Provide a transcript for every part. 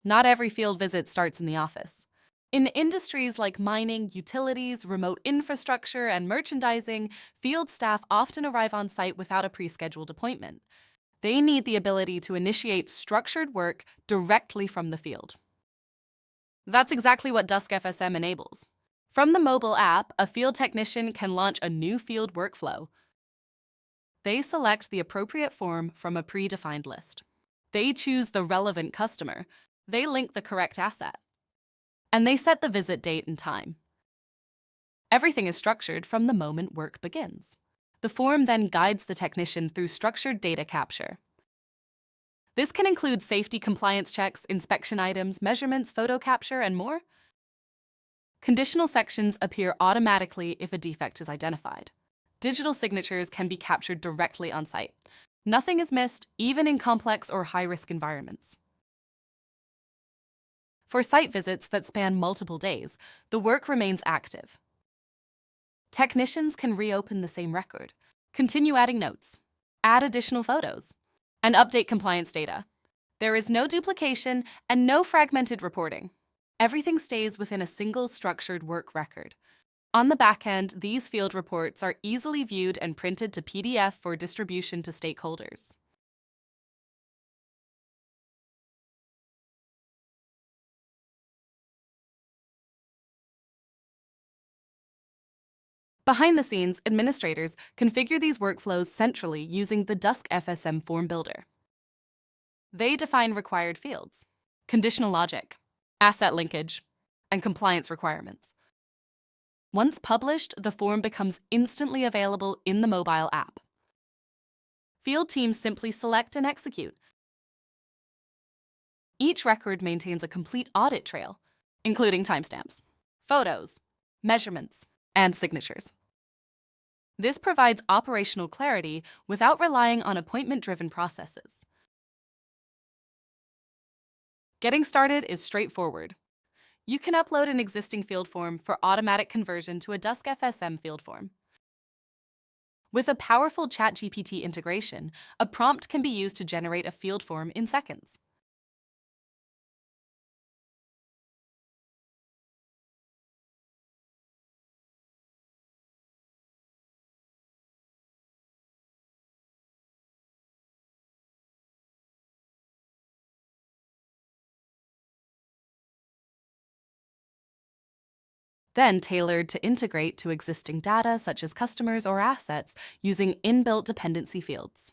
Not every field visit starts in the office. In industries like mining, utilities, remote infrastructure, and merchandising, field staff often arrive on site without a pre-scheduled appointment. They need the ability to initiate structured work directly from the field. That's exactly what Dusk FSM enables. From the mobile app, a field technician can launch a new field workflow. They select the appropriate form from a predefined list. They choose the relevant customer. They link the correct asset. And they set the visit date and time. Everything is structured from the moment work begins. The form then guides the technician through structured data capture. This can include safety compliance checks, inspection items, measurements, photo capture, and more. Conditional sections appear automatically if a defect is identified. Digital signatures can be captured directly on site. Nothing is missed, even in complex or high-risk environments. For site visits that span multiple days, the work remains active. Technicians can reopen the same record, continue adding notes, add additional photos, and update compliance data. There is no duplication and no fragmented reporting. Everything stays within a single structured work record. On the back end, these field reports are easily viewed and printed to PDF for distribution to stakeholders. Behind the scenes, administrators configure these workflows centrally using the Dusk FSM form builder. They define required fields, conditional logic, asset linkage, and compliance requirements. Once published, the form becomes instantly available in the mobile app. Field teams simply select and execute. Each record maintains a complete audit trail, including timestamps, photos, measurements, and signatures. This provides operational clarity without relying on appointment-driven processes. Getting started is straightforward. You can upload an existing field form for automatic conversion to a Dusk FSM field form. With a powerful ChatGPT integration, a prompt can be used to generate a field form in seconds. Then tailored to integrate to existing data such as customers or assets using inbuilt dependency fields.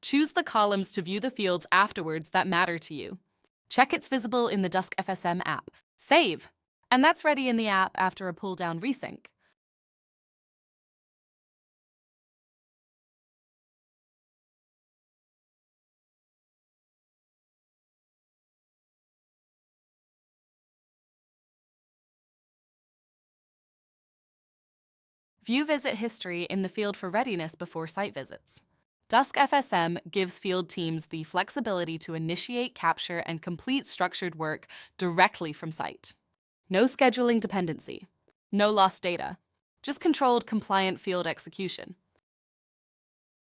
Choose the columns to view the fields afterwards that matter to you. Check it's visible in the Dusk FSM app. Save! And that's ready in the app after a pull-down resync. View visit history in the field for readiness before site visits. Dusk FSM gives field teams the flexibility to initiate, capture, and complete structured work directly from site. No scheduling dependency, no lost data, just controlled, compliant field execution.